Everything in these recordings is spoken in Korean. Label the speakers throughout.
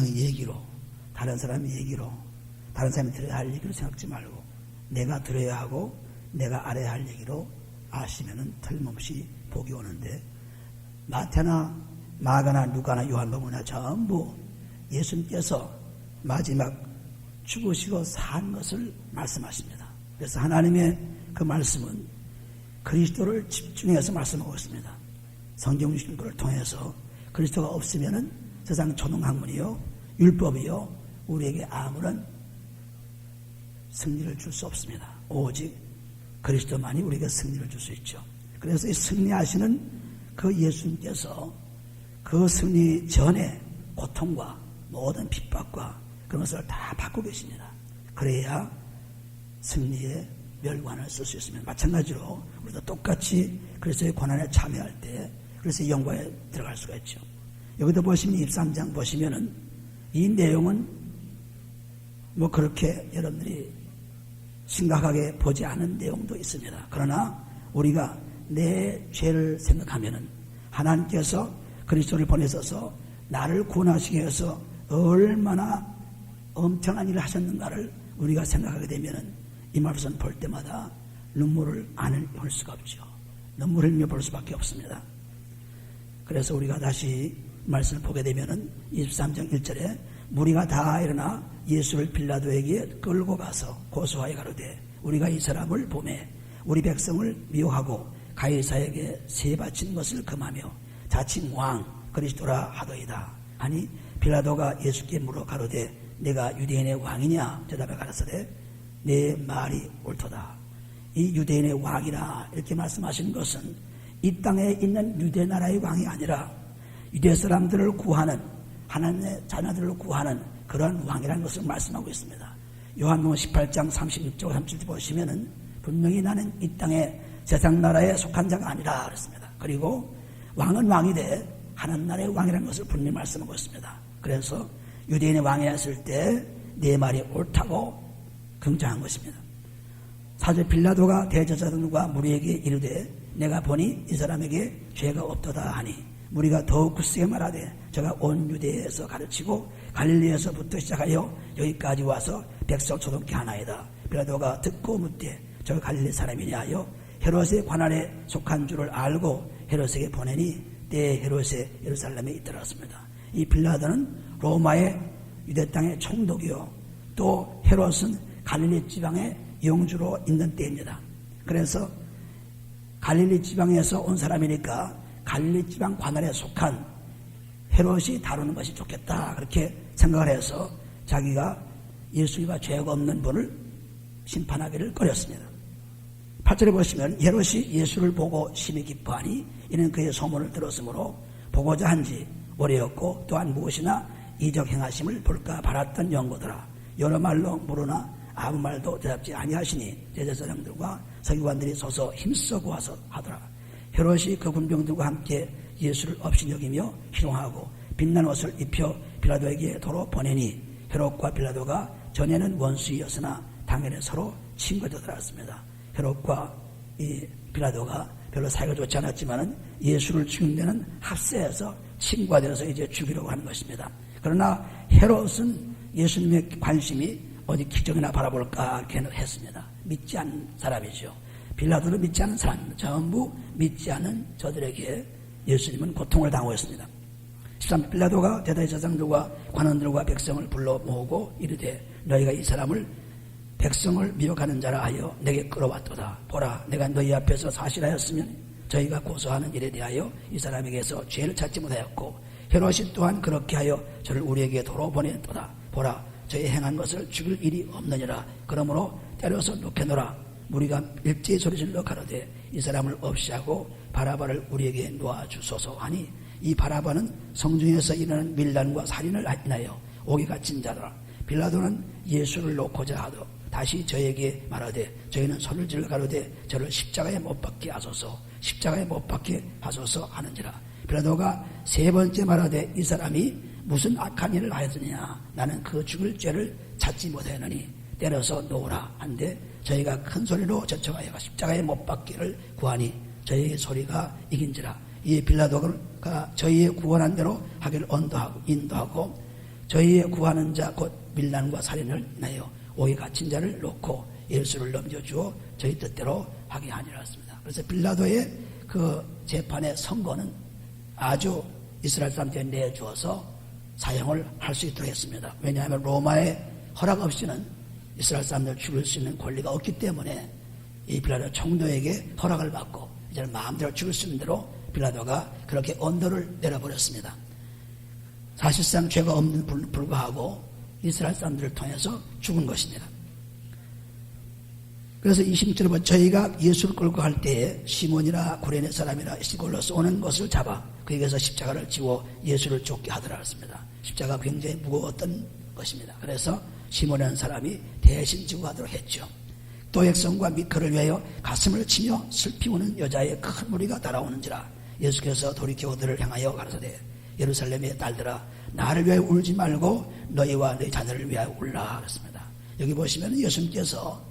Speaker 1: 얘기로, 다른 사람의 얘기로, 다른 사람이 들어야 할 얘기로 생각하지 말고 내가 들어야 하고 내가 알아야 할 얘기로 아시면은 틀림없이 복이 오는데, 마태나 마가나 누가나 요한복음이나 전부 예수님께서 마지막 죽으시고 산 것을 말씀하십니다. 그래서 하나님의 그 말씀은 그리스도를 집중해서 말씀하고 있습니다. 성경 신부를 통해서 그리스도가 없으면은 세상 초등학문이요, 율법이요, 우리에게 아무런 승리를 줄 수 없습니다. 오직 그리스도만이 우리에게 승리를 줄 수 있죠. 그래서 이 승리하시는 그 예수님께서 그 승리 전에 고통과 모든 핍박과 그런 것을 다 받고 계십니다. 그래야 승리의 멸관을 쓸 수 있습니다. 마찬가지로 우리도 똑같이 그리스도의 고난에 참여할 때 그리스도의 영광에 들어갈 수가 있죠. 여기도 보시면 23장 보시면은 이 내용은 뭐 그렇게 여러분들이 심각하게 보지 않은 내용도 있습니다. 그러나 우리가 내 죄를 생각하면은 하나님께서 그리스도를 보내셔서 나를 구원하시기 위해서 얼마나 엄청난 일을 하셨는가를 우리가 생각하게 되면은 이 말씀 볼 때마다 눈물을 안 흘릴 수가 없죠. 눈물을 흘려 볼 수밖에 없습니다. 그래서 우리가 다시 말씀을 보게 되면은 23장 1절에 무리가 다 일어나 예수를 빌라도에게 끌고 가서 고소하여 가로되 우리가 이 사람을 보매 우리 백성을 미워하고 가이사에게 세 바친 것을 금하며 자칭 왕 그리스도라 하더이다 하니 빌라도가 예수께 물어 가로되 내가 유대인의 왕이냐 대답해 가라사대 내 말이 옳도다. 이 유대인의 왕이라 이렇게 말씀하신 것은 이 땅에 있는 유대 나라의 왕이 아니라 유대 사람들을 구하는 하나님의 자녀들을 구하는 그런 왕이라는 것을 말씀하고 있습니다. 요한복음 18장 36절 37절 보시면은 분명히 나는 이 땅에 세상 나라에 속한 자가 아니라 그랬습니다. 그리고 왕은 왕이 돼 하나님 나라의 왕이라는 것을 분명히 말씀하고 있습니다. 그래서 유대인의 왕이 했을 때 내 말이 옳다고 긍정한 것입니다. 사제 빌라도가 대제사장들과 무리에게 이르되 내가 보니 이 사람에게 죄가 없도다 하니 무리가 더욱 굳세게 말하되 저가 온 유대에서 가르치고 갈릴리에서부터 시작하여 여기까지 와서 백성을 초동케 하나이다. 빌라도가 듣고 묻되 저가 갈릴리 사람이냐 하여 헤롯의 관할에 속한 줄을 알고 헤롯에게 보내니 때 헤롯의 예루살렘에 있더라습니다. 이 빌라도는 로마의 유대 땅의 총독이요 또 헤롯은 갈릴리 지방의 영주로 있는 때입니다. 그래서 갈릴리 지방에서 온 사람이니까 갈릴리 지방 관할에 속한 헤롯이 다루는 것이 좋겠다 그렇게 생각을 해서 자기가 예수가 죄가 없는 분을 심판하기를 꺼렸습니다. 8절에 보시면 헤롯이 예수를 보고 심히 기뻐하니 이는 그의 소문을 들었으므로 보고자 한지 오래였고 또한 무엇이나 이적 행하심을 볼까 바랐던 연고더라. 여러 말로 물으나 아무 말도 대답지 아니하시니 제사장들과 서기관들이 서서 힘써 구하서 하더라. 헤롯이 그 군병들과 함께 예수를 없이 여기며 희롱하고 빛난 옷을 입혀 빌라도에게 도로 보내니 헤롯과 빌라도가 전에는 원수이었으나 당연히 서로 친구가 되었습니다. 헤롯과 이 빌라도가 별로 사이가 좋지 않았지만은 예수를 죽인 데는 합세해서 친구가 되어서 이제 죽이려고 하는 것입니다. 그러나 헤롯은 예수님의 관심이 어디 기적이나 바라볼까 이렇게 했습니다. 믿지 않는 사람이죠. 빌라도는 믿지 않는 사람입니다. 전부 믿지 않는 저들에게 예수님은 고통을 당하고 있습니다. 13. 빌라도가 대제사장들과 관원들과 백성을 불러 모으고 이르되 너희가 이 사람을 백성을 미혹하는 자라 하여 내게 끌어왔도다. 보라 내가 너희 앞에서 사실하였으면 저희가 고소하는 일에 대하여 이 사람에게서 죄를 찾지 못하였고 헤롯이 또한 그렇게 하여 저를 우리에게 도로 보냈도다. 보라 저희 행한 것을 죽일 일이 없느니라. 그러므로 때려서 놓게노라. 무리가 일제히 소리질러 가로되 이 사람을 없이 하고 바라바를 우리에게 놓아주소서 하니 이 바라바는 성중에서 일어나는 밀란과 살인을 인하여 옥에 갇힌 자더라. 빌라도는 예수를 놓고자 하도 다시 저에게 말하되 저희는 손을 질러 가로되 저를 십자가에 못 박게 하소서 십자가에 못 박게 하소서 하는지라. 빌라도가 세 번째 말하되 이 사람이 무슨 악한 일을 하였느냐 나는 그 죽을 죄를 찾지 못하였느니 때려서 놓으라 한데 저희가 큰 소리로 저청하여 십자가에 못 박기를 구하니 저희의 소리가 이긴지라. 이에 빌라도가 저희의 구원한 대로 하기를 인도하고 저희의 구하는 자 곧 밀란과 살인을 인하여 옥에 갇힌 자를 놓고 예수를 넘겨주어 저희 뜻대로 하게 하니라 했습니다. 그래서 빌라도의 그 재판의 선고는 아주 이스라엘 사람들에 내주어서 사형을 할 수 있도록 했습니다. 왜냐하면 로마의 허락 없이는 이스라엘 사람들을 죽일 수 있는 권리가 없기 때문에 이 빌라도 총독에게 허락을 받고 이제 마음대로 죽일 수 있는 대로 빌라도가 그렇게 언도를 내려버렸습니다. 사실상 죄가 없는 불구하고 이스라엘 사람들을 통해서 죽은 것입니다. 그래서 26절에 보면 저희가 예수를 끌고 갈 때에 시몬이나 구레네 사람이나 시골로 쏘는 것을 잡아 그에게서 십자가를 지워 예수를 쫓게 하더라 했습니다. 십자가가 굉장히 무거웠던 것입니다. 그래서 시몬이라는 사람이 대신 지고 가도록 했죠. 또 백성과 미크를 위하여 가슴을 치며 슬피 우는 여자의 큰 무리가 따라오는지라. 예수께서 돌이켜 그들을 향하여 가라사대 예루살렘의 딸들아 나를 위하여 울지 말고 너희와 너희 자녀를 위하여 울라 그랬습니다. 여기 보시면 예수님께서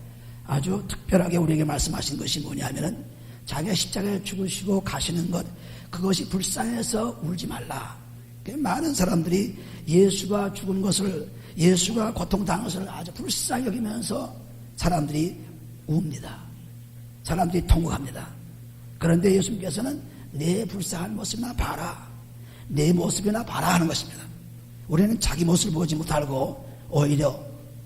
Speaker 1: 아주 특별하게 우리에게 말씀하신 것이 뭐냐면은 자기가 십자가에 죽으시고 가시는 것 그것이 불쌍해서 울지 말라. 많은 사람들이 예수가 죽은 것을 예수가 고통당한 것을 아주 불쌍히 여기면서 사람들이 웁니다. 사람들이 통곡합니다. 그런데 예수님께서는 내 불쌍한 모습이나 봐라. 내 모습이나 봐라 하는 것입니다. 우리는 자기 모습을 보지 못하고 오히려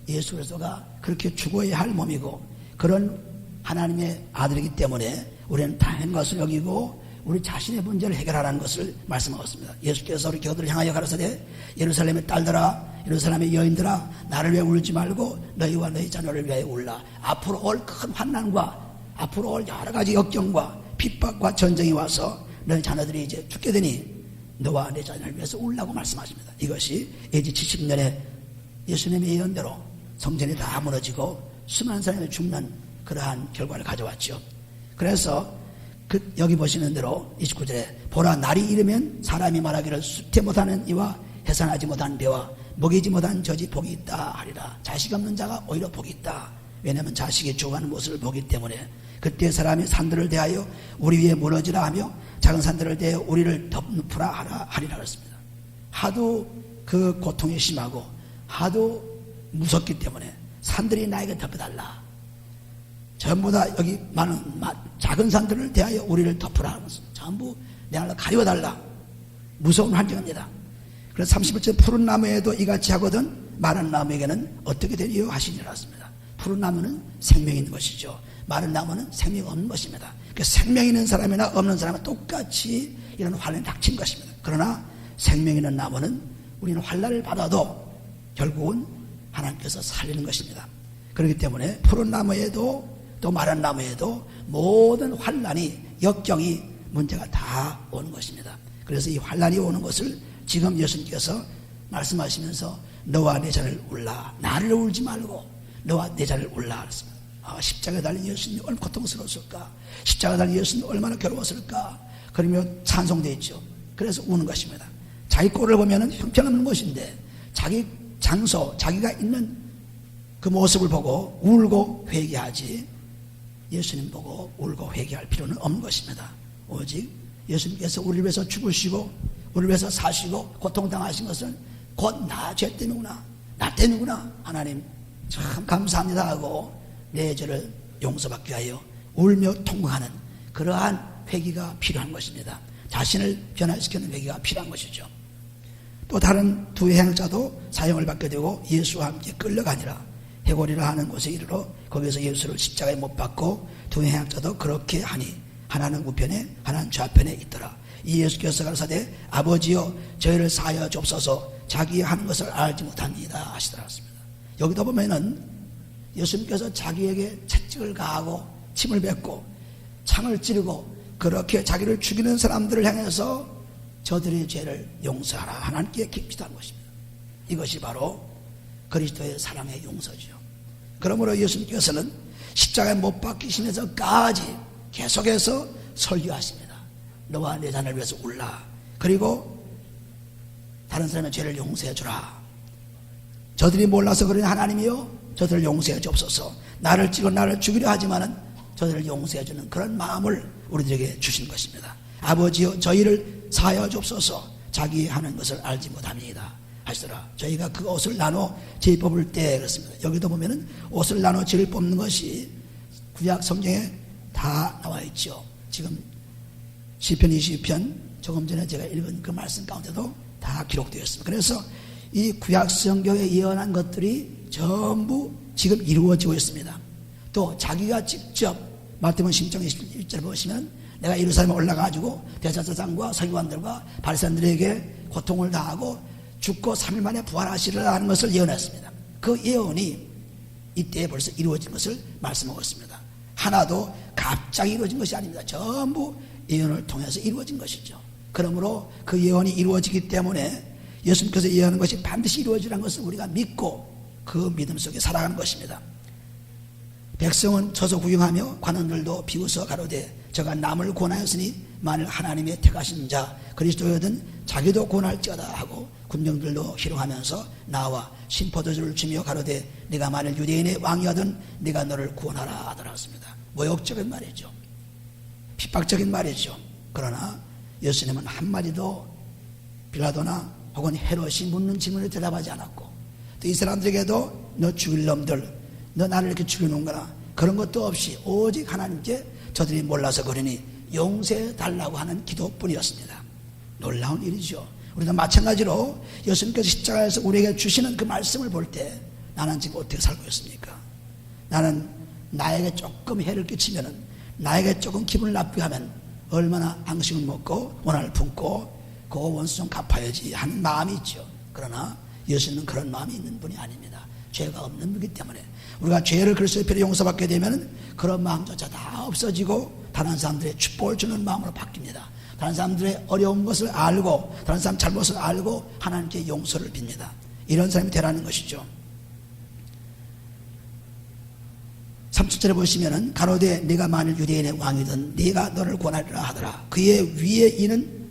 Speaker 1: 예수 그리스도가 그렇게 죽어야 할 몸이고 그런 하나님의 아들이기 때문에 우리는 당연한 것을 여기고 우리 자신의 문제를 해결하라는 것을 말씀하셨습니다. 예수께서 우리 교들을 향하여 가라사대 예루살렘의 딸들아 예루살렘의 여인들아 나를 위해 울지 말고 너희와 너희 자녀를 위하여 울라. 앞으로 올 큰 환난과 앞으로 올 여러 가지 역경과 핍박과 전쟁이 와서 너희 자녀들이 이제 죽게 되니 너와 내 자녀를 위해서 울라고 말씀하십니다. 이것이 AD 70년에 예수님의 예언대로 성전이 다 무너지고 수많은 사람이 죽는 그러한 결과를 가져왔죠. 그래서 여기 보시는 대로 29절에 보라 날이 이르면 사람이 말하기를 수태 못하는 이와 해산하지 못한 배와 먹이지 못한 젖이 복이 있다 하리라. 자식 없는 자가 오히려 복이 있다. 왜냐하면 자식이 죽어가는 모습을 보기 때문에 그때 사람이 산들을 대하여 우리 위에 무너지라 하며 작은 산들을 대하여 우리를 덮으라 하리라 그랬습니다. 하도 그 고통이 심하고 하도 무섭기 때문에 산들이 나에게 덮어달라. 전부 다 여기 많은 작은 산들을 대하여 우리를 덮으라 하면서 전부 내 하나로 가려달라. 무서운 환경입니다. 그래서 31절 푸른 나무에도 이같이 하거든 마른 나무에게는 어떻게 되리요 하시니라 했습니다. 푸른 나무는 생명이 있는 것이죠. 마른 나무는 생명이 없는 것입니다. 그러니까 생명 있는 사람이나 없는 사람은 똑같이 이런 환란이 닥친 것입니다. 그러나 생명 있는 나무는 우리는 환란을 받아도 결국은 하나님께서 살리는 것입니다. 그렇기 때문에 푸른 나무에도 또 마른 나무에도 모든 환란이 역경이 문제가 다 오는 것입니다. 그래서 이 환란이 오는 것을 지금 예수님께서 말씀하시면서 너와 내 자를 울라. 나를 울지 말고 너와 내 자를 울라 그랬습니다. 십자가에 달린 예수님이 얼마나 고통스러웠을까. 십자가에 달린 예수님이 얼마나 괴로웠을까. 그러며 찬송되어 있죠. 그래서 우는 것입니다. 자기 꼴을 보면 형편없는 것인데 자기 장소 자기가 있는 그 모습을 보고 울고 회개하지 예수님 보고 울고 회개할 필요는 없는 것입니다. 오직 예수님께서 우리를 위해서 죽으시고 우리를 위해서 사시고 고통당하신 것은 곧 나 죄 때문이구나. 나 때문이구나. 하나님 참 감사합니다 하고 내 죄를 용서받기 위하여 울며 통곡하는 그러한 회개가 필요한 것입니다. 자신을 변화시키는 회개가 필요한 것이죠. 또 다른 두 행자도 사형을 받게 되고 예수와 함께 끌려가니라. 해골이라 하는 곳에 이르러 거기서 예수를 십자가에 못 박고 두 행자도 그렇게 하니 하나는 우편에 하나는 좌편에 있더라. 이 예수께서 가라사대 아버지여 저희를 사하여 주옵소서 자기 하는 것을 알지 못합니다 하시더라. 여기다 보면은 예수님께서 자기에게 채찍을 가하고 침을 뱉고 창을 찌르고 그렇게 자기를 죽이는 사람들을 향해서 저들의 죄를 용서하라 하나님께 기도한 것입니다. 이것이 바로 그리스도의 사랑의 용서죠. 그러므로 예수님께서는 십자가에 못 박히시면서까지 계속해서 설교하십니다. 너와 내 자녀를 위해서 울라. 그리고 다른 사람의 죄를 용서해 주라. 저들이 몰라서 그러니 하나님이요 저들을 용서해 주옵소서. 나를 찍어 나를 죽이려 하지만은 저들을 용서해 주는 그런 마음을 우리들에게 주신 것입니다. 아버지여 저희를 사하여 주옵소서. 자기 하는 것을 알지 못합니다. 하시더라. 저희가 그 옷을 나눠 제일 뽑을 때 그렇습니다. 여기도 보면은 옷을 나눠 제일 뽑는 것이 구약 성경에 다 나와 있죠. 지금 시편 22편 조금 전에 제가 읽은 그 말씀 가운데도 다 기록되어 있습니다. 그래서 이 구약 성경에 예언한 것들이 전부 지금 이루어지고 있습니다. 또 자기가 직접 마태복음 10장 21절 보시면 내가 예루살렘에 올라가가지고 대제사장과 서기관들과 바리새인들에게 고통을 당하고 죽고 3일 만에 부활하시리라 하는 것을 예언했습니다. 그 예언이 이때에 벌써 이루어진 것을 말씀하고 있습니다. 하나도 갑자기 이루어진 것이 아닙니다. 전부 예언을 통해서 이루어진 것이죠. 그러므로 그 예언이 이루어지기 때문에 예수님께서 예언한 것이 반드시 이루어지라는 것을 우리가 믿고 그 믿음 속에 살아가는 것입니다. 백성은 서서 구경하며 관원들도 비웃어 가로되 저가 남을 권하였으니 만일 하나님의 택하신 자 그리스도여든 자기도 권할지어다 하고 군병들도 희롱하면서 나와 심포도주를 주며 가로되 네가 만일 유대인의 왕이거든 네가 너를 구원하라 하더라습니다. 모욕적인 말이죠. 핍박적인 말이죠. 그러나 예수님은 한마디도 빌라도나 혹은 헤롯이 묻는 질문에 대답하지 않았고 또 이 사람들에게도 너 죽일 놈들 너 나를 이렇게 죽여놓은거나 그런 것도 없이 오직 하나님께 저들이 몰라서 그러니 용서해 달라고 하는 기도뿐이었습니다. 놀라운 일이죠. 우리도 마찬가지로 예수님께서 십자가에서 우리에게 주시는 그 말씀을 볼 때 나는 지금 어떻게 살고 있습니까? 나는 나에게 조금 해를 끼치면은 나에게 조금 기분을 나쁘게 하면 얼마나 앙심을 먹고 원한을 품고 그 원수 좀 갚아야지 하는 마음이 있죠. 그러나 예수님은 그런 마음이 있는 분이 아닙니다. 죄가 없는 분이기 때문에 우리가 죄를 그리스도의 피로 용서받게 되면 그런 마음조차 다 없어지고 다른 사람들의 축복을 주는 마음으로 바뀝니다. 다른 사람들의 어려운 것을 알고 다른 사람 잘못을 알고 하나님께 용서를 빕니다. 이런 사람이 되라는 것이죠. 37절에 보시면은 가로되 네가 만일 유대인의 왕이든 네가 너를 권하리라 하더라. 그의 위에 이는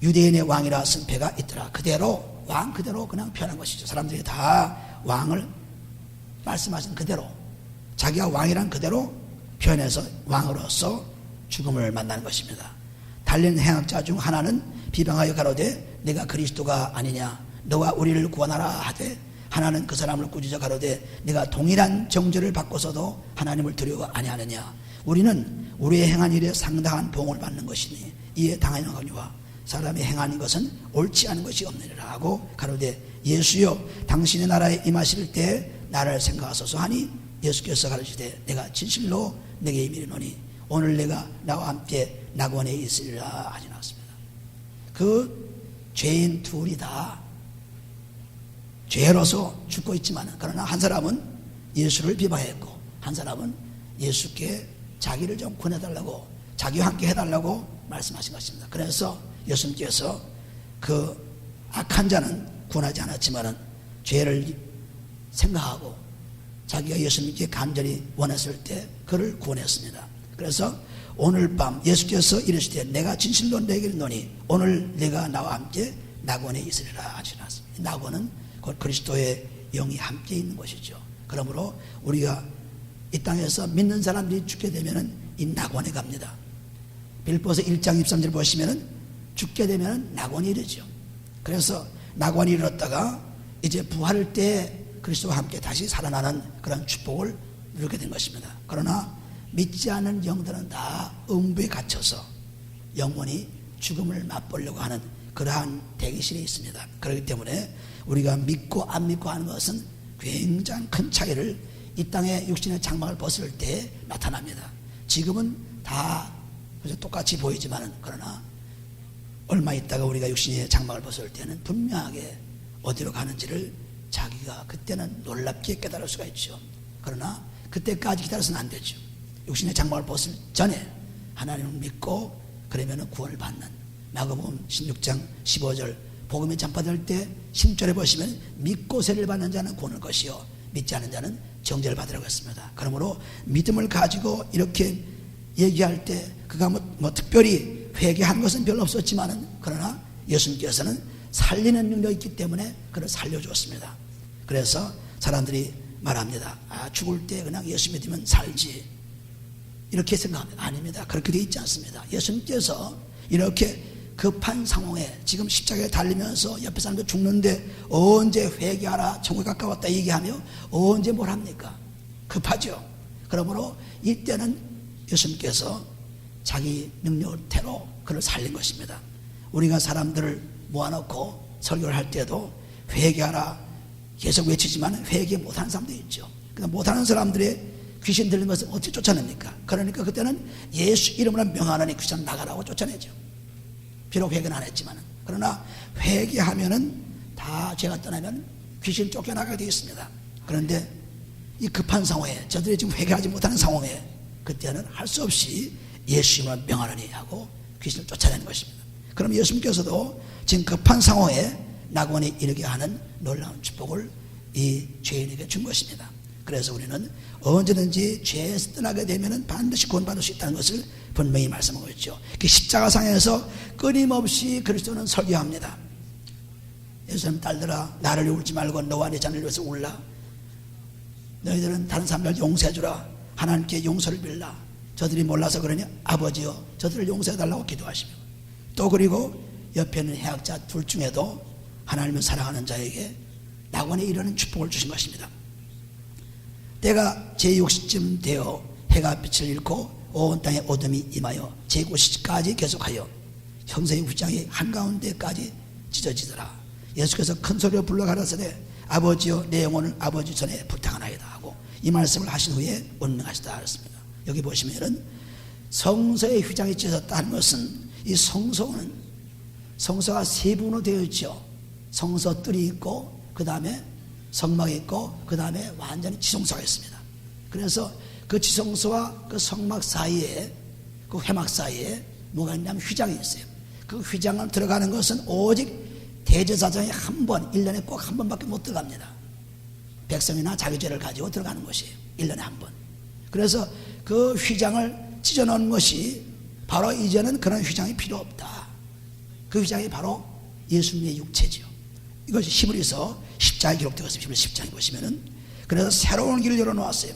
Speaker 1: 유대인의 왕이라 쓴 배가 있더라. 그대로 왕 그대로 그냥 표현한 것이죠. 사람들이 다 왕을 말씀하신 그대로 자기가 왕이란 그대로 표현해서 왕으로서 죽음을 만나는 것입니다. 달린 행악자 중 하나는 비방하여 가로되 네가 그리스도가 아니냐 너가 우리를 구원하라 하되 하나는 그 사람을 꾸짖어 가로되 네가 동일한 정죄를 받고서도 하나님을 두려워 아니하느냐 우리는 우리의 행한 일에 상당한 보응을 받는 것이니 이에 당하노니와 사람이 행하는 것은 옳지 않은 것이 없느니라 하고 가로되 예수여 당신의 나라에 임하실 때 나를 생각하소서 하니 예수께서 가르치되 내가 진실로 내게 이르노니 오늘 내가 나와 함께 낙원에 있으리라 하지 않았습니다. 그 죄인 둘이 다 죄로서 죽고 있지만 그러나 한 사람은 예수를 비방했고 한 사람은 예수께 자기를 좀 권해달라고 자기와 함께 해달라고 말씀하신 것입니다. 그래서 예수님께서 그 악한 자는 구원하지 않았지만 죄를 생각하고 자기가 예수님께 간절히 원했을 때 그를 구원했습니다. 그래서 오늘 밤 예수께서 이르시되 내가 진실로 내게 이르노니 오늘 내가 나와 함께 낙원에 있으리라 하지 않았습니다. 낙원은 곧 그리스도의 영이 함께 있는 것이죠. 그러므로 우리가 이 땅에서 믿는 사람들이 죽게 되면 이 낙원에 갑니다. 빌보서 1장 23절 보시면 죽게 되면 낙원이 이르죠. 그래서 낙원이 이르렀다가 이제 부활할 때 그리스도와 함께 다시 살아나는 그런 축복을 누리게 된 것입니다. 그러나 믿지 않는 영들은 다 음부에 갇혀서 영원히 죽음을 맛보려고 하는 그러한 대기실에 있습니다. 그렇기 때문에 우리가 믿고 안 믿고 하는 것은 굉장히 큰 차이를 이 땅의 육신의 장막을 벗을 때 나타납니다. 지금은 다 똑같이 보이지만 그러나 얼마 있다가 우리가 육신의 장막을 벗을 때는 분명하게 어디로 가는지를 자기가 그때는 놀랍게 깨달을 수가 있죠. 그러나 그때까지 기다려서는 안 되죠. 육신의 장막을 벗을 전에 하나님을 믿고 그러면 구원을 받는 마가복음 16장 15절 복음이 전파될 때 10절에 보시면 믿고 세례를 받는 자는 구원을 것이요 믿지 않는 자는 정죄를 받으라고 했습니다. 그러므로 믿음을 가지고 이렇게 얘기할 때 그가 뭐 특별히 회개한 것은 별로 없었지만은 그러나 예수님께서는 살리는 능력이 있기 때문에 그를 살려주었습니다. 그래서 사람들이 말합니다. 죽을 때 그냥 예수 믿으면 살지 이렇게 생각합니다. 아닙니다. 그렇게 되어 있지 않습니다. 예수님께서 이렇게 급한 상황에 지금 십자가에 달리면서 옆에 사람들 죽는데 언제 회개하라 천국에 가까웠다 얘기하며 언제 뭘 합니까? 급하죠. 그러므로 이때는 예수님께서 자기 능력대로 그를 살린 것입니다. 우리가 사람들을 모아놓고 설교를 할 때도 회개하라 계속 외치지만 회개 못하는 사람도 있죠. 그러니까 못하는 사람들의 귀신 들린 것을 어떻게 쫓아냅니까? 그러니까 그때는 예수 이름으로 명하노니 귀신 나가라고 쫓아내죠. 비록 회개는 안 했지만. 그러나 회개하면은 다 죄가 떠나면 귀신 쫓겨나가게 되어 있습니다. 그런데 이 급한 상황에 저들이 지금 회개하지 못하는 상황에 그때는 할 수 없이 예수 이름으로 명하노니 하고 귀신을 쫓아내는 것입니다. 그럼 예수님께서도 지금 급한 상황에 낙원에 이르게 하는 놀라운 축복을 이 죄인에게 준 것입니다. 그래서 우리는 언제든지 죄에서 떠나게 되면 반드시 구원받을 수 있다는 것을 분명히 말씀하고 있죠. 그 십자가상에서 끊임없이 그리스도는 설교합니다. 예수님 딸들아 나를 울지 말고 너와 내 자녀를 위해서 울라. 너희들은 다른 사람들 용서해 주라. 하나님께 용서를 빌라. 저들이 몰라서 그러니 아버지여 저들을 용서해 달라고 기도하시며 또 그리고 옆에 있는 해학자 둘 중에도 하나님을 사랑하는 자에게 낙원에 이르는 축복을 주신 것입니다. 때가 제6시쯤 되어 해가 빛을 잃고 온 땅에 어둠이 임하여 제9시까지 계속하여 형세의 휘장이 한가운데까지 찢어지더라. 예수께서 큰 소리로 불러 가라사대 아버지여 내 영혼을 아버지 전에 부탁하나이다 하고 이 말씀을 하신 후에 운명하시다 하였습니다. 여기 보시면은 성소의 휘장이 찢어졌다는 것은 이 성소가 세 부분으로 되어 있죠. 성소 뜰이 있고 그 다음에 성막이 있고 그 다음에 완전히 지성소가 있습니다. 그래서 그 지성소와 그 성막 사이에 그 회막 사이에 뭐가 있냐면 휘장이 있어요. 그 휘장을 들어가는 것은 오직 대제사장이 한 번, 1년에 꼭 한 번밖에 못 들어갑니다. 백성이나 자기 죄를 가지고 들어가는 것이에요. 1년에 한 번. 그래서 그 휘장을 찢어놓은 것이 바로 이제는 그런 휘장이 필요 없다. 그 휘장이 바로 예수님의 육체죠. 이것이 히브리서 10장에 기록되어 있습니다. 히브리서 10장에 보시면은 그래서 새로운 길을 열어놓았어요.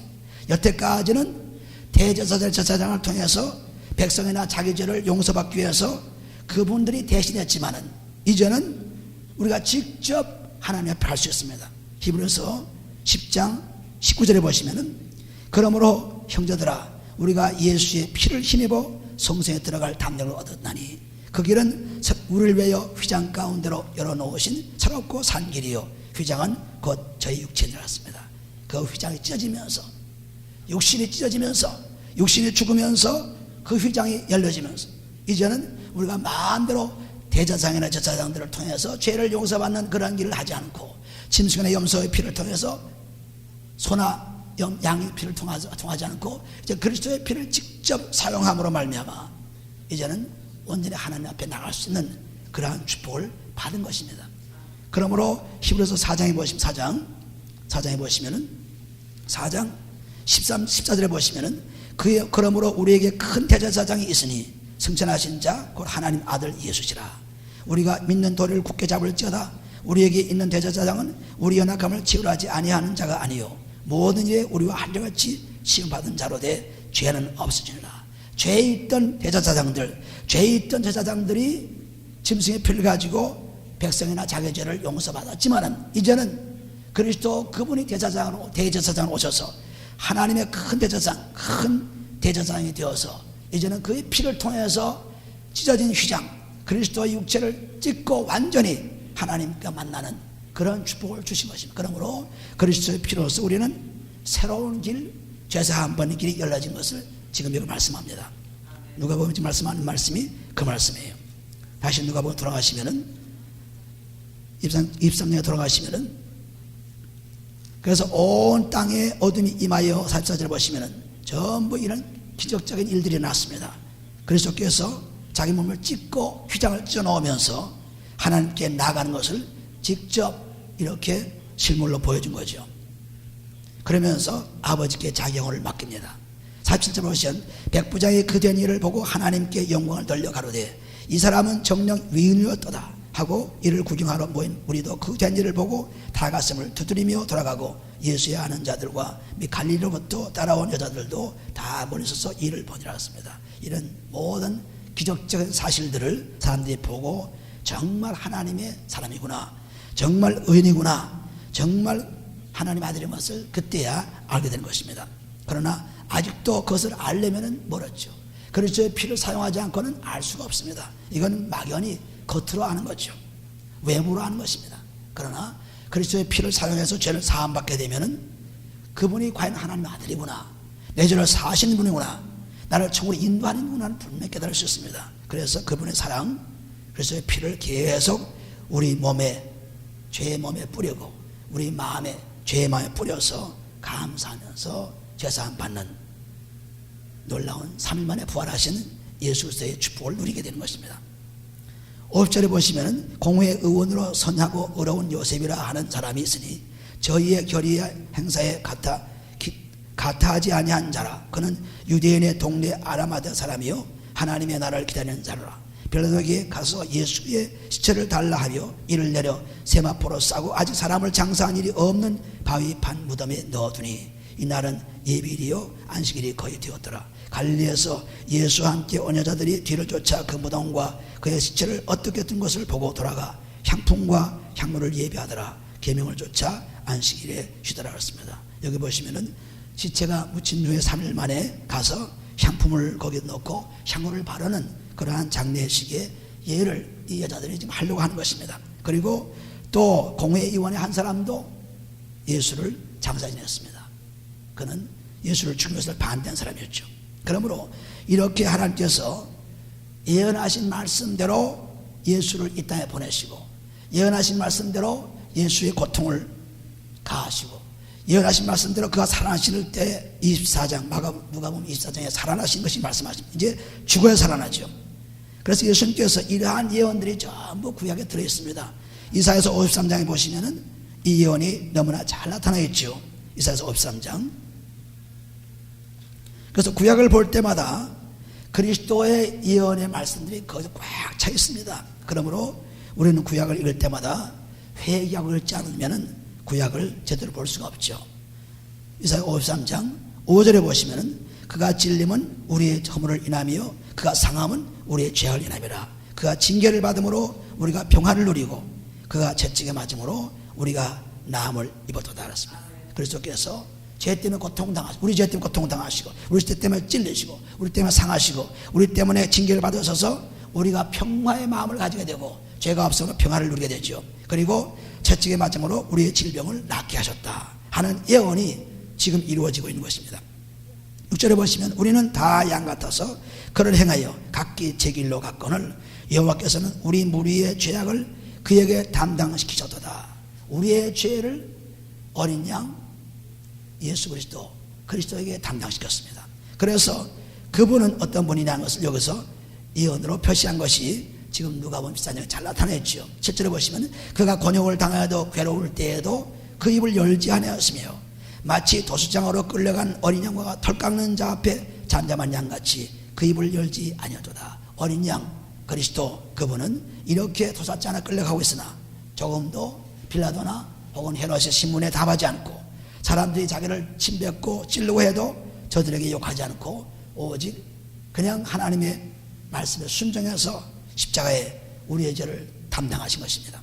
Speaker 1: 여태까지는 대제사장을 통해서 백성이나 자기 죄를 용서받기 위해서 그분들이 대신했지만은 이제는 우리가 직접 하나님 앞에 할 수 있습니다. 히브리서 10장 19절에 보시면은 그러므로 형제들아 우리가 예수의 피를 힘입어 성성에 들어갈 담력을 얻었나니 그 길은 우리를 위하여 휘장 가운데로 열어놓으신 새롭고 산 길이요 휘장은 곧 저희 육체니라습니다. 그 휘장이 찢어지면서 육신이 찢어지면서 육신이 죽으면서 그 휘장이 열려지면서 이제는 우리가 마음대로 대제사장이나 제사장들을 통해서 죄를 용서받는 그런 길을 하지 않고 짐승이나 염소의 피를 통해서 소나 양의 피를 통하지 않고 이제 그리스도의 피를 직접 사용함으로 말미암아 이제는 온전히 하나님 앞에 나갈 수 있는 그러한 축복을 받은 것입니다. 그러므로 히브리서 4장에 보시면 4장에 보시면은 4장 13, 14절에 보시면은 그러므로 우리에게 큰 대제사장이 있으니 승천하신 자 곧 하나님 아들 예수시라. 우리가 믿는 도리를 굳게 잡을지어다. 우리에게 있는 대제사장은 우리 연약함을 치유하지 아니하는 자가 아니요 모든 일에 우리와 한결같이 시험받은 자로 돼 죄는 없어지니라. 죄에 있던 대제사장들, 죄에 있던 제사장들이 짐승의 피를 가지고 백성이나 자기 죄를 용서받았지만은 이제는 그리스도 그분이 대제사장으로 오셔서 하나님의 큰 대제사장이 되어서 이제는 그의 피를 통해서 찢어진 휘장 그리스도의 육체를 찢고 완전히 하나님과 만나는 그런 축복을 주신 것입니다. 그러므로 그리스도의 피로서 우리는 새로운 길, 죄사한 번의 길이 열려진 것을 지금 여기 말씀합니다. 누가복음 지금 말씀하는 말씀이 그 말씀이에요. 다시 누가복음 돌아가시면은 23년에 돌아가시면은 그래서 온 땅에 어둠이 임하여 44절을 보시면은 전부 이런 기적적인 일들이 났습니다. 그리스도께서 자기 몸을 찢고 휘장을 찢어 넣으면서 하나님께 나가는 것을 직접 이렇게 실물로 보여준 거죠. 그러면서 아버지께 자기 영혼을 맡깁니다. 47절 보시면 백부장이 그 된 일을 보고 하나님께 영광을 돌려 가로되 이 사람은 정녕 위인이었도다 하고 이를 구경하러 모인 우리도 그 된 일을 보고 다 가슴을 두드리며 돌아가고 예수의 아는 자들과 갈릴리로부터 따라온 여자들도 다 모여서서 이를 보니라 했습니다. 이런 모든 기적적인 사실들을 사람들이 보고 정말 하나님의 사람이구나, 정말 의인이구나, 정말 하나님 아들의 것을 그때야 알게 되는 것입니다. 그러나 아직도 그것을 알려면 멀었죠. 그리스도의 피를 사용하지 않고는 알 수가 없습니다. 이건 막연히 겉으로 아는 거죠. 외부로 아는 것입니다. 그러나 그리스도의 피를 사용해서 죄를 사함받게 되면은 그분이 과연 하나님의 아들이구나, 내 죄를 사하시는 분이구나, 나를 천국으로 인도하는 분이구나는 분명히 깨달을 수 있습니다. 그래서 그분의 사랑, 그리스도의 피를 계속 우리 몸에, 죄의 몸에 뿌리고 우리 마음에, 죄의 마음에 뿌려서 감사하면서 제사함 받는 놀라운 3일 만에 부활하신 예수 그리스도의 축복을 누리게 되는 것입니다. 5절에 보시면 공회의 의원으로 선하고 의로운 요셉이라 하는 사람이 있으니 저희의 결의의 행사에 가타하지 아니한 자라. 그는 유대인의 동네 아라마드 사람이요 하나님의 나라를 기다리는 자라. 빌라도에게 가서 예수의 시체를 달라 하며 이를 내려 세마포로 싸고 아직 사람을 장사한 일이 없는 바위 판 무덤에 넣어두니 이날은 예비일이요 안식일이 거의 되었더라. 갈릴리에서 예수와 함께 온 여자들이 뒤를 쫓아 그 무덤과 그의 시체를 어떻게 둔 것을 보고 돌아가 향품과 향물을 예비하더라. 계명을 쫓아 안식일에 쉬더라 그랬습니다. 여기 보시면은 시체가 묻힌 후에 3일 만에 가서 향품을 거기에 넣고 향물을 바르는 그러한 장례식의 예를 이 여자들이 지금 하려고 하는 것입니다. 그리고 또 공회의원의 한 사람도 예수를 장사 지냈습니다. 그는 예수를 죽인 것을 반대한 사람이었죠. 그러므로 이렇게 하나님께서 예언하신 말씀대로 예수를 이 땅에 보내시고 예언하신 말씀대로 예수의 고통을 가하시고 예언하신 말씀대로 그가 살아나실 때 24장 누가복음 24장에 살아나신 것이 말씀하십니다. 이제 죽어야 살아나죠. 그래서 예수님께서 이러한 예언들이 전부 구약에 들어있습니다. 이사야서 53장에 보시면은 이 예언이 너무나 잘 나타나 있죠. 이사야서 53장. 그래서 구약을 볼 때마다 그리스도의 예언의 말씀들이 거기서 꽉 차 있습니다. 그러므로 우리는 구약을 읽을 때마다 회개하고 읽지 않으면 구약을 제대로 볼 수가 없죠. 이사야 53장 5절에 보시면은 그가 찔림은 우리의 허물을 인하며 그가 상함은 우리의 죄를 인함이라. 그가 징계를 받음으로 우리가 평화를 누리고 그가 채찍에 맞음으로 우리가 나음을 입었도다 그랬습니다. 그리스도께서 죄 때문에 고통당하시고 우리 죄 때문에 고통당하시고 우리 죄 때문에 찔리시고 우리 때문에 상하시고 우리 때문에 징계를 받으셔서 우리가 평화의 마음을 가지게 되고 죄가 없어서 평화를 누리게 되죠. 그리고 채찍에 맞음으로 우리의 질병을 낫게 하셨다 하는 예언이 지금 이루어지고 있는 것입니다. 6절에 보시면 우리는 다 양 같아서 그를 행하여 각기 제 길로 갔거늘 여호와께서는 우리 무리의 죄악을 그에게 담당시키셨도다. 우리의 죄를 어린 양 예수 그리스도에게 담당시켰습니다. 그래서 그분은 어떤 분이냐는 것을 여기서 예언으로 표시한 것이 지금 누가복음 14장에 잘 나타냈죠. 7절에 보시면 그가 곤욕을 당하여도 괴로울 때에도 그 입을 열지 아니하였으며 마치 도수장으로 끌려간 어린 양과 털 깎는 자 앞에 잠잠한 양같이 그 입을 열지 아니하도다. 어린 양 그리스도 그분은 이렇게 도사자나 끌려가고 있으나 조금도 빌라도나 혹은 헤롯의 신문에 답하지 않고 사람들이 자기를 침뱉고 찌르고 해도 저들에게 욕하지 않고 오직 그냥 하나님의 말씀에 순종해서 십자가에 우리의 죄를 담당하신 것입니다.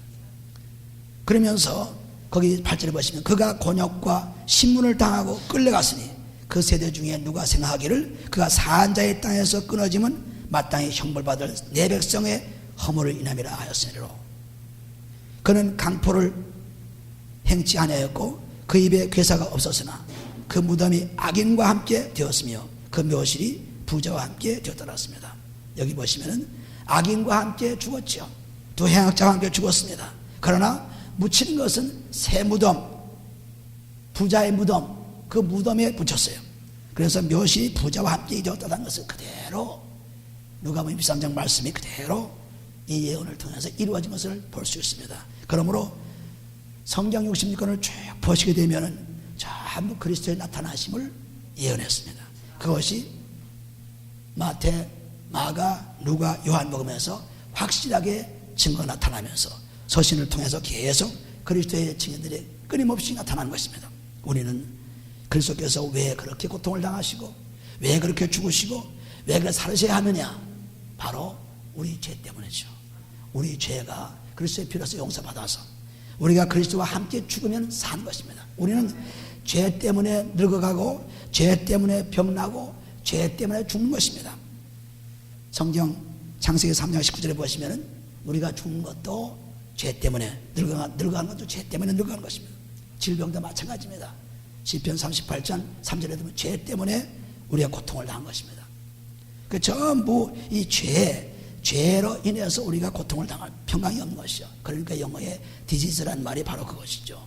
Speaker 1: 그러면서 거기 8절에 보시면 그가 곤욕과 신문을 당하고 끌려갔으니 그 세대 중에 누가 생각하기를 그가 사한 자의 땅에서 끊어지면 마땅히 형벌받을 내 백성의 허물을 인함이라 하였으니로. 그는 강포를 행치 아니하였고 그 입에 괴사가 없었으나 그 무덤이 악인과 함께 되었으며 그 묘실이 부자와 함께 되었더랐습니다. 여기 보시면은 악인과 함께 죽었죠. 두 행악자와 함께 죽었습니다. 그러나 묻히는 것은 새 무덤, 부자의 무덤, 그 무덤에 붙였어요. 그래서 묘실이 부자와 함께 되었다는 것을 그대로 누가복음 23장 말씀이 그대로 이 예언을 통해서 이루어진 것을 볼 수 있습니다. 그러므로 성경 66권을 쭉 보시게 되면 전부 그리스도의 나타나심을 예언했습니다. 그것이 마태, 마가, 누가, 요한복음에서 확실하게 증거 나타나면서 서신을 통해서 계속 그리스도의 증인들이 끊임없이 나타나는 것입니다. 우리는 그리스도께서 왜 그렇게 고통을 당하시고 왜 그렇게 죽으시고 왜 그렇게 살으셔야 하느냐, 바로 우리 죄 때문이죠. 우리 죄가 그리스도의 피로서 용서받아서 우리가 그리스도와 함께 죽으면 사는 것입니다. 우리는 죄 때문에 늙어가고 죄 때문에 병나고 죄 때문에 죽는 것입니다. 성경 창세기 3장 19절에 보시면 우리가 죽는 것도 죄 때문에 늙어가는 것도 죄 때문에 늙어가는 것입니다. 질병도 마찬가지입니다. 시편 38장 3절에 보면 죄 때문에 우리가 고통을 당한 것입니다. 그 전부 이 죄로 인해서 우리가 고통을 당할 평강이 없는 것이죠. 그러니까 영어의 디지즈라는 말이 바로 그것이죠.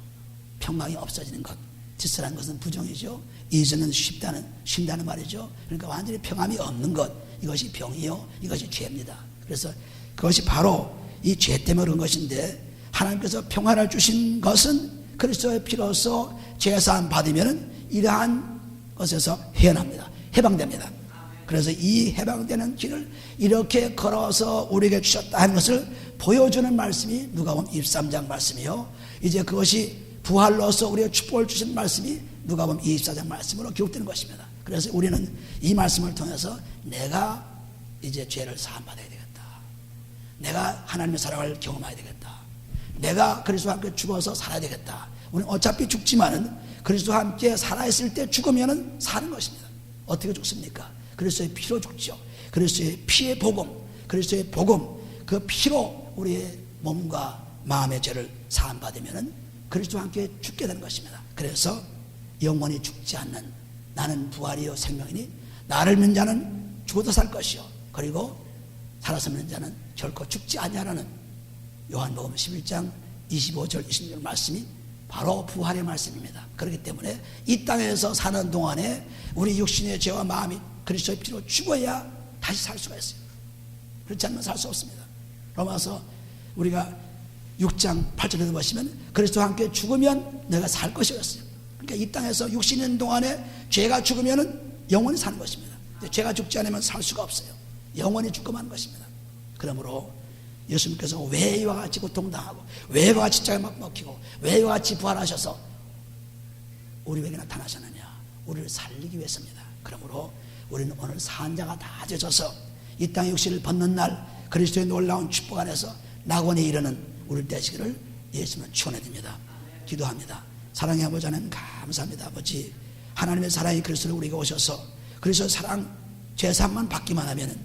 Speaker 1: 평강이 없어지는 것. 디스라는 것은 부정이죠. 이즈는 쉰다는 말이죠. 그러니까 완전히 평안이 없는 것. 이것이 병이요, 이것이 죄입니다. 그래서 그것이 바로 이 죄 때문에 그런 것인데, 하나님께서 평안을 주신 것은 그리스도의 피로서 죄사함 받으면 이러한 것에서 해어납니다. 해방됩니다. 그래서 이 해방되는 길을 이렇게 걸어서 우리에게 주셨다 하는 것을 보여주는 말씀이 누가복음 23장 말씀이요, 이제 그것이 부활로서 우리에게 축복을 주신 말씀이 누가복음 24장 말씀으로 기록되는 것입니다. 그래서 우리는 이 말씀을 통해서 내가 이제 죄를 사함받아야 되겠다, 내가 하나님의 사랑을 경험해야 되겠다, 내가 그리스도와 함께 죽어서 살아야 되겠다. 우리는 어차피 죽지만은 그리스도와 함께 살아있을 때 죽으면은 사는 것입니다. 어떻게 죽습니까? 그리스도의 피로 죽죠. 그리스도의 피의 복음, 그리스도의 복음, 그 피로 우리의 몸과 마음의 죄를 사함받으면은 그리스도와 함께 죽게 되는 것입니다. 그래서 영원히 죽지 않는, 나는 부활이요 생명이니 나를 믿는 자는 죽어도 살 것이요 그리고 살아서 믿는 자는 결코 죽지 아니하라는 요한복음 11장 25절 26절 말씀이 바로 부활의 말씀입니다. 그렇기 때문에 이 땅에서 사는 동안에 우리 육신의 죄와 마음이 그리스도의 피로 죽어야 다시 살 수가 있어요. 그렇지 않으면 살 수 없습니다. 로마서 우리가 6장 8절에도 보시면 그리스도와 함께 죽으면 내가 살 것이었어요. 그러니까 이 땅에서 육신 있는 동안에 죄가 죽으면 영원히 사는 것입니다. 죄가 죽지 않으면 살 수가 없어요. 영원히 죽고만 하는 것입니다. 그러므로 예수님께서 왜 이와 같이 고통당하고 왜 이와 같이 십자가에 막 먹히고 왜 이와 같이 부활하셔서 우리에게 나타나셨느냐? 우리를 살리기 위해서입니다. 그러므로 우리는 오늘 산자가 다 되셔서 이 땅의 육신을 벗는 날 그리스도의 놀라운 축복 안에서 낙원에 이르는 우리 되시기를 예수님은 축원해드립니다. 기도합니다. 사랑의 아버지 하나님 감사합니다. 아버지, 하나님의 사랑이 그리스도로 우리가 오셔서 그리스도 사랑 제사만 받기만 하면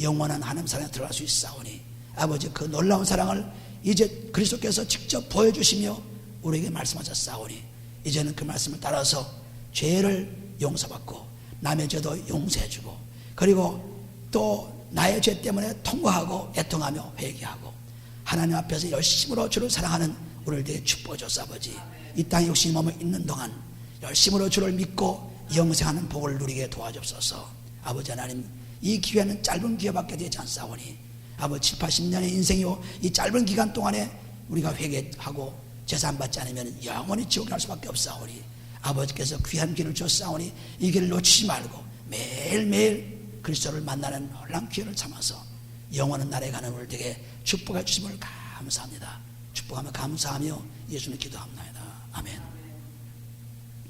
Speaker 1: 영원한 하나님 사랑에 들어갈 수 있사오니 아버지, 그 놀라운 사랑을 이제 그리스도께서 직접 보여주시며 우리에게 말씀하셨사오니 이제는 그 말씀을 따라서 죄를 용서받고 남의 죄도 용서해주고 그리고 또 나의 죄 때문에 통과하고 애통하며 회개하고 하나님 앞에서 열심으로 주를 사랑하는 우리를 대해 축복해 줬어. 아버지, 이 땅에 욕심이 몸에 있는 동안 열심으로 주를 믿고 영생하는 복을 누리게 도와주옵소서. 아버지 하나님, 이 기회는 짧은 기회밖에 되지 않사오니 아버지 7, 80년의 인생이요 이 짧은 기간 동안에 우리가 회개하고 제사 안 받지 않으면 영원히 지옥에 갈 수밖에 없사오니 아버지께서 귀한 길을 줬사오니 이 길을 놓치지 말고 매일매일 그리스도를 만나는 놀라운 기회를 삼아서 영원한 나라에 가는 우리를 되게 축복해 주심을 감사합니다. 축복하며 감사하며 예수님 기도합니다. 아멘.